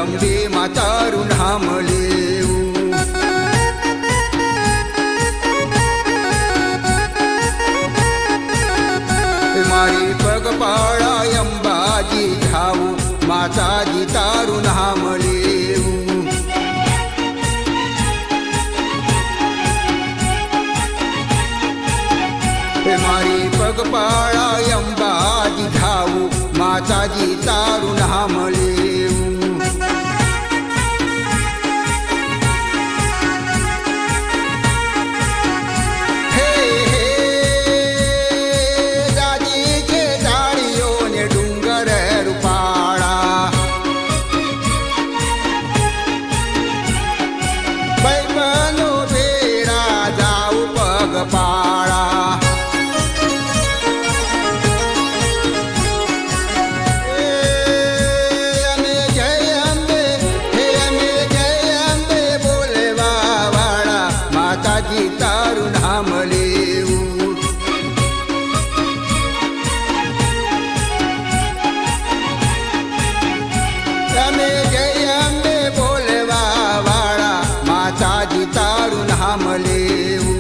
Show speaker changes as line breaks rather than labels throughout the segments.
અંબે માં તારું નામ લેવું. મારી પગપાળા અંબાજી જાવું, માતાજી તારું નામ લેવું. મારી પગપાળા અંબાજી જાવું, માતાજી તારું નામ લેવું. હે હે દાદી છે ડાળીઓ ને ડુંગર રૂપાળા, ભાઈબંધો ભેળા જાવું પગપાળા. માતાજી તારું નામ લેવું. તમે જય અંબે બોલવા વાળા, માતાજી તારું નામ લેવું.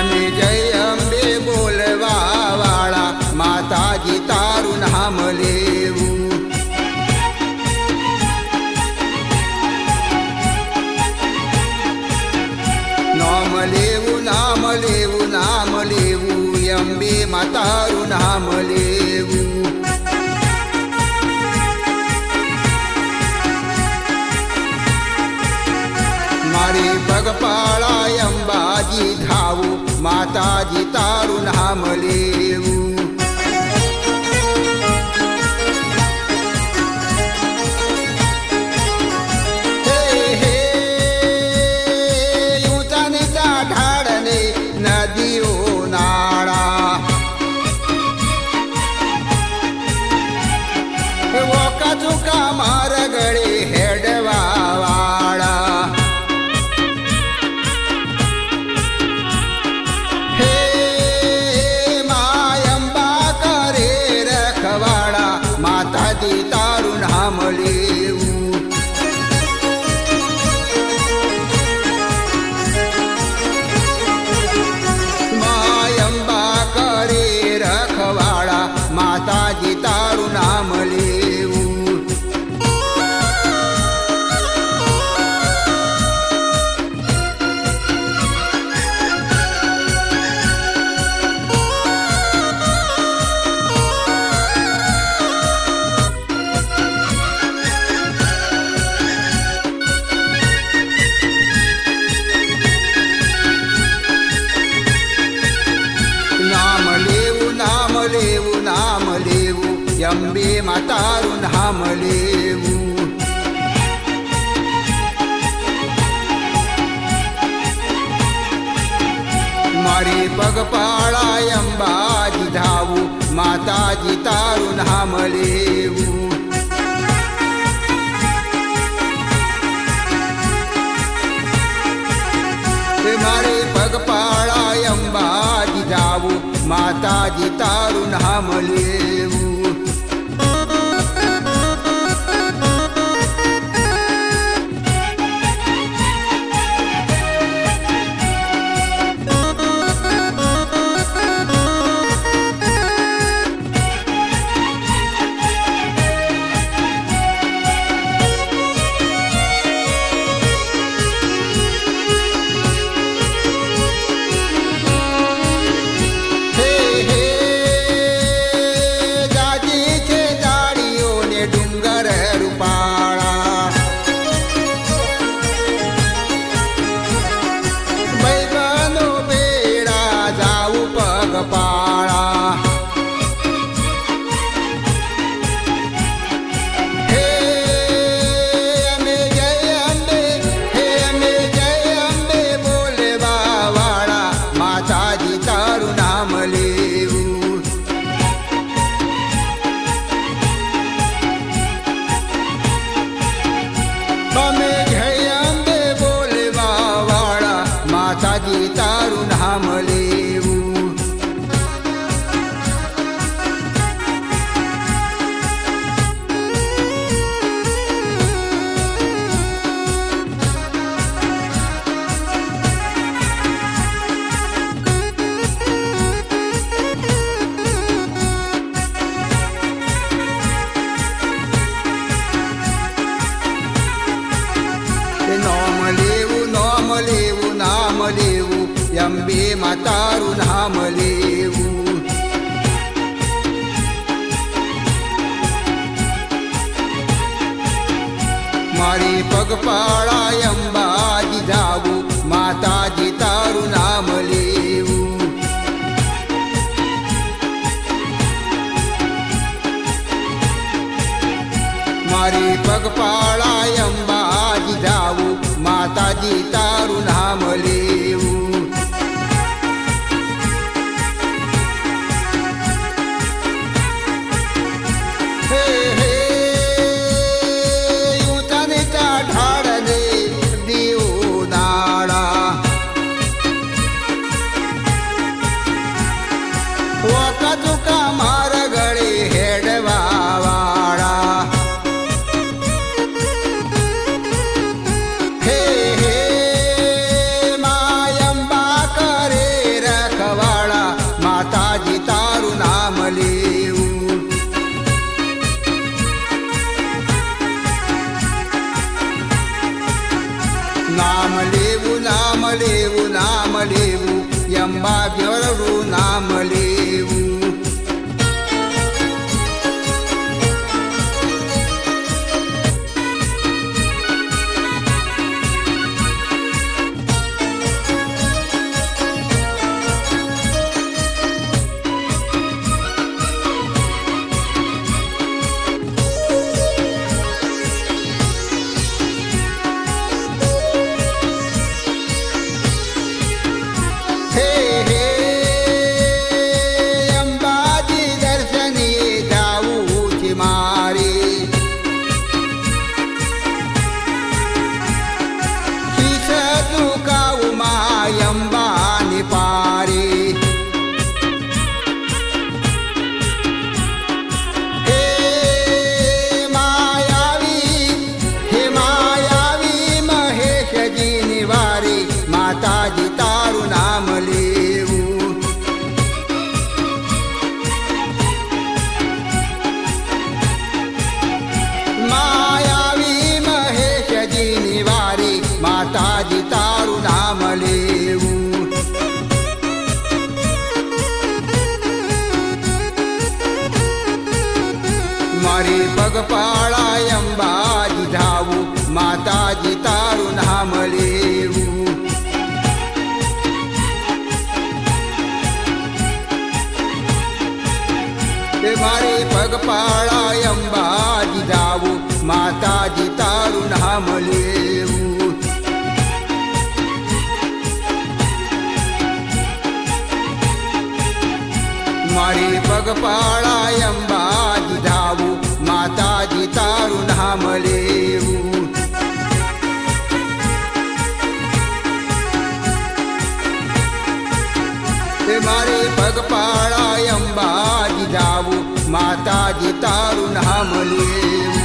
અમે જય અંબે બોલવા વાળા, માતાજી તારું નામ લેવું. નામ લેવું, નામ લેવું, નામ લેવું, અંબે માં તારું નામ લેવું. મારી પગપાળા અંબાજી જાવું, માતાજી તારું નામ લેવું. હે હે ઊંચા નીચા ઢાળને નદીઓ નાળા, વોકા ચૂકા માર ગળે હેડવા વાળા. માતાજી તારું નામ લેવું. મા અંબા કરે રખવાડા, માતાજી તારું નામ લેવું. નામ લેવું, નામ લેવું, નામ લેવું, અંબે માં તારું નામ લેવું. મારી પગપાળા અંબાજી જાવું, માતાજી તારું નામ લેવું. મારે પગપાળા અંબાજી જાવું, માતાજી તારું નામ લેવું. હે હે નામ લેવું. નામ લેવું, નામ લેવું, અંબે માતારું નામ લેવું. મારી પગપાળા અંબાજી જાવું, માતાજી તારું નામ લેવું. મારી પગપાળા અંબાજી જાવું, માતાજી તારું નામ લેવું. હે હે ઊંચા નીચા ઢાળને દીવો નાળા, વાકા ચૂકા મારા ગળે હેડવા વાળા. માતાજી તારું નામ લેવું. નામ લેવું, નામ લેવું, નામ લેવું, અંબા ગરવું નામ લેવું. માતાજી તારું નામ લેવું. માયાવી મહેશજીની વારી, માતાજી તારું નામ લેવું. મારી પગપાળા અંબાજી જાવું, માતાજી તારું નામ લેવું. મારી પગપાળા અંબાજી જાવું, માતાજી તારું નામ લેવું. મારી પગપાળા અંબાજી જાવું, માતાજી તારું નામ લેવું. મારી પગપાળા અંબાજી જાવું, માતાજી તારું નામ લેવું.